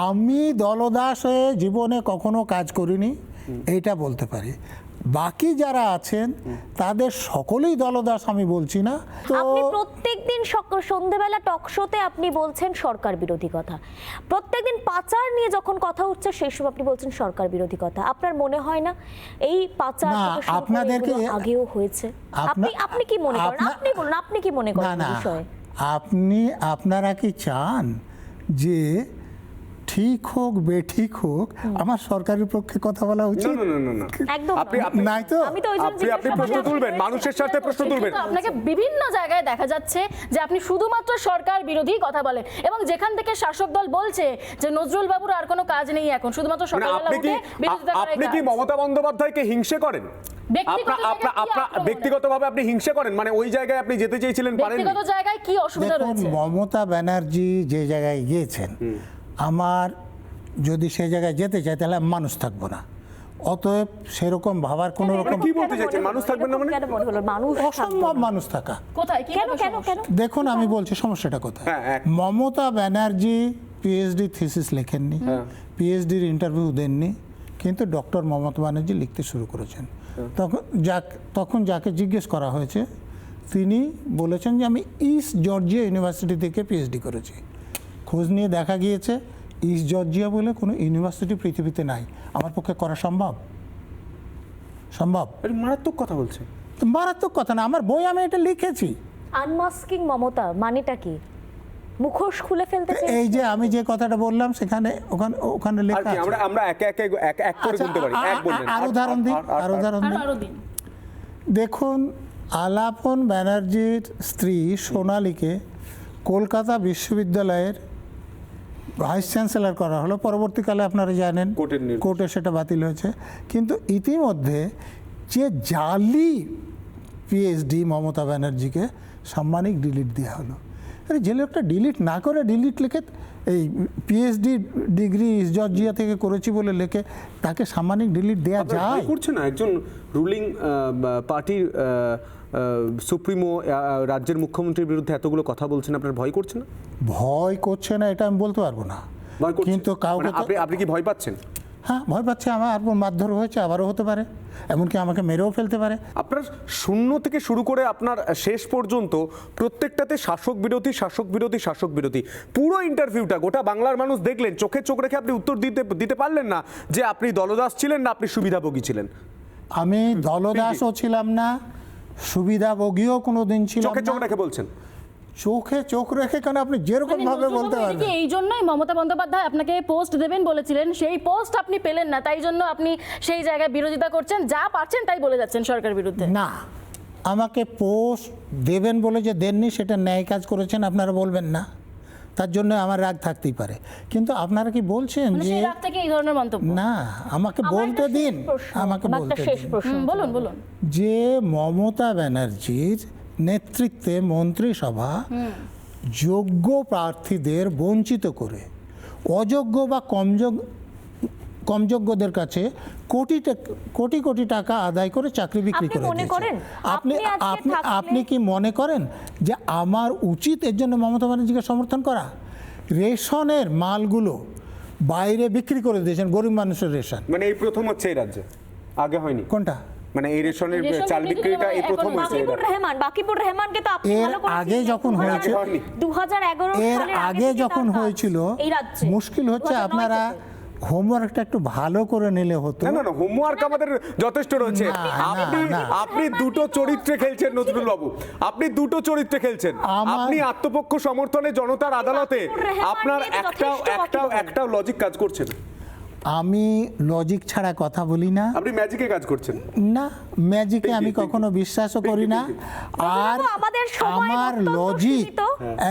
আমি দলদাস হয়ে জীবনে কখনো কাজ করিনি, এইটা বলতে পারি। বাকি যারা আছেন তাদের সকলেই দলদাস আমি বলছি না। তো আপনি প্রত্যেকদিন সন্ধ্যাবেলা টক শোতে আপনি বলছেন সরকার বিরোধী কথা, প্রত্যেকদিন পাচার নিয়ে যখন কথা উঠছে সেই সব আপনি বলছেন সরকার বিরোধী কথা। আপনার মনে হয় না এই পাচার না, থেকে শুরু করে আপনাদেরকে এগুলো আগেও হয়েছে? আপনি কি মনে করেন? আপনি বলুন, আপনি কি মনে করেন এই বিষয়ে? আপনারা কি চান যে ঠিক হোক বেঠিক হোক আমার সরকারের পক্ষে কথা বলা উচিত? না। একদম নাই তো। আমি তো ওইজন্য আপনি প্রশ্ন তুলবেন, মানুষের সাথে প্রশ্ন তুলবেন। কিন্তু আপনাকে বিভিন্ন জায়গায় দেখা যাচ্ছে যে আপনি শুধুমাত্র সরকার বিরোধী কথা বলেন, এবং যেখান থেকে শাসক দল বলছে যে নজরুল বাবুর আর কোনো কাজ নেই এখন, শুধুমাত্র সকালবেলা উঠে বিরোধিতা করাই আপনি কি কাজ। মমতা বন্দ্যোপাধ্যায়কে হিংসে করেন? ব্যক্তিগতভাবে আপনি হিংসে করেন? মানে ওই জায়গায় আপনি যেতে চেয়েছিলেন, পারেননি? ব্যক্তিগত জায়গায় কি অসুবিধা দেখুন, রয়েছে? মমতা ব্যানার্জি যে জায়গায় গিয়েছেন, আমার যদি সেই জায়গায় যেতে চাই তাহলে আমি মানুষ থাকবো না। অতএব সেরকম ভাবার কোনো রকম কি বলতে চাইছেন? মানুষ থাকবেন না মানে? কেন মনে হলো মানুষ অসম্ভব মানুষ থাকা। কোথায় কেন কেন কেন? দেখুন, আমি বলছি সমস্যাটা কোথায়। হ্যাঁ, মমতা ব্যানার্জি পিএইচডি থিসিস লেখেননি, পিএইচডির ইন্টারভিউ দেননি, কিন্তু ডক্টর মমতা ব্যানার্জি লিখতে শুরু করেছেন। তখন যাকে জিজ্ঞেস করা হয়েছে তিনি বলেছেন যে আমি ইস্ট জর্জিয়া ইউনিভার্সিটি থেকে পিএইচডি করেছি। খোঁজ নিয়ে দেখা গিয়েছে ইস্ট জর্জিয়া বলে কোনো ইউনিভার্সিটি পৃথিবীতে নাই। আমার পক্ষে করা সম্ভব? মারাত্মক কথা বলছে। তো মারাত্মক কথা না, আমার বই আমি এটা লিখেছি। আনমাস্কিং মমতা মানেটা কি? মুখোশ খুলে ফেলতে এই যে আমি যে কথাটা বললাম সেখানে ওখানে আর লেখা কি আছে। আমরা এক করে বলতে পারি। এক বললেন, আরো উদাহরণ দিই। আরো দিন। দেখুন, আলাপন ব্যানার্জির স্ত্রী সোনালীকে কলকাতা বিশ্ববিদ্যালয়ের ভাইস চ্যান্সেলর করা হলো, পরবর্তীকালে আপনারা জানেন কোর্টের নির্দেশ। কোর্টে সেটা বাতিল হয়েছে। কিন্তু ইতিমধ্যে যে জালি পিএইচডি মমতা ব্যানার্জিকে সাম্মানিক ডিলিট দেওয়া হলো। আরে যে লোকটা ডিলিট না করে ডিলিট লিখে এই পিএইচডি ডিগ্রি জর্জিয়া থেকে করেছি বলে লিখে তাকে সাম্মানিক ডিলিট দেওয়া যায়? করছে না একজন রুলিং পার্টির সুপ্রিমো রাজ্যের মুখ্যমন্ত্রীর বিরুদ্ধে এতগুলো কথা বলছেন, আপনার ভয় করছে না? ভয় করছে না এটা আমি বলতে পারবো না, ভয় করছে? কিন্তু কাউকে মানে আপনি কি ভয় পাচ্ছেন? হ্যাঁ, ভয় পাচ্ছে। আমার মারধর হয়েছে, আবারও হতে পারে, এমনকি আমাকে মেরেও ফেলতে পারে। আপনার শূন্য থেকে শুরু করে আপনার শেষ পর্যন্ত প্রত্যেকটাতে শাসক বিরোধী শাসক বিরোধী শাসক বিরোধী। পুরো ইন্টারভিউটা গোটা বাংলার মানুষ দেখলেন, চোখে চোখ রেখে আপনি উত্তর দিতে পারলেন না যে আপনি দলদাস ছিলেন না আপনি সুবিধাভোগী ছিলেন। আমি দলদাসও ছিলাম না, সুবিধাভোগীও কোনোদিন ছিলাম চোখে চোখ না। রেখে বলছেন। চোখে চোখ রেখে কেন, আপনি যেরকম ভাবে বলতে পারেন। এই জন্যই মমতা বন্দ্যোপাধ্যায় আপনাকে পোস্ট দেবেন বলেছিলেন, সেই পোস্ট আপনি পেলেন না, তাই জন্য আপনি সেই জায়গায় বিরোধিতা করছেন, যা পারছেন তাই বলে যাচ্ছেন সরকার বিরুদ্ধে। না, আমাকে পোস্ট দেবেন বলে যে দেননি সেটা ন্যায় কাজ করেছেন আপনারা বলবেন না, তার জন্য আমার রাগ থাকতেই পারে। কিন্তু আপনারা কি বলছেন মানে যে সেই রাগ থেকে এই ধরনের মন্তব্য? না, আমাকে বলতে দিন, আমাকে বলতে শেষ দিন প্রশ্ন বলুন। যে মমতা ব্যানার্জির নেতৃত্বে মন্ত্রিসভা যোগ্য প্রার্থীদের বঞ্চিত করে অযোগ্য বা কমযোগ্যদের কাছে কোটি কোটি টাকা আদায় করে চাকরি বিক্রি করে দিয়েছে। আপনি কি মনে করেন যে আমার উচিত এর জন্য মমতা ব্যানার্জিকে সমর্থন করা? রেশনের মালগুলো বাইরে বিক্রি করে দিয়েছেন, গরিব মানুষের রেশন। মানে এই প্রথম হচ্ছে এই রাজ্যে, আগে হয়নি। কোনটা? মানে এই রেশনের চাল বিক্রিটা এই প্রথম হয়েছে। বাকিবুর রহমানকে তো আপনি এর ভালো করে আগে চিনেন। যখন হয়েছে 2011 এর সালের আগে থেকে যখন তার হয়েছিল এই রাজ্যে মুশকিল হচ্ছে 2009 আপনারা থেকে। হোমওয়ার্কটা একটু ভালো করে নিলে হতো। না হোমওয়ার্ক আমাদের যথেষ্ট রয়েছে। আপনি দুটো চরিত্রে খেলছেন নজরুল বাবু, আপনি দুটো চরিত্রে খেলছেন। আপনি আত্মপক্ষ সমর্থনে জনতার আদালতে আপনার একটাও লজিক কাজ করছে না। আমি লজিক ছাড়া কথা বলি না। আপনি ম্যাজিকে কাজ করছেন। না, ম্যাজিকে আমি কখনো বিশ্বাসও করি না। আর আমার লজিক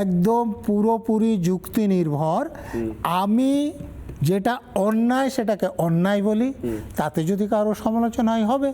একদম পুরোপুরি যুক্তি নির্ভর। আমি যেটা অন্যায় সেটাকে অন্যায় বলি, তাতে যদি কারো সমালোচনা হবে।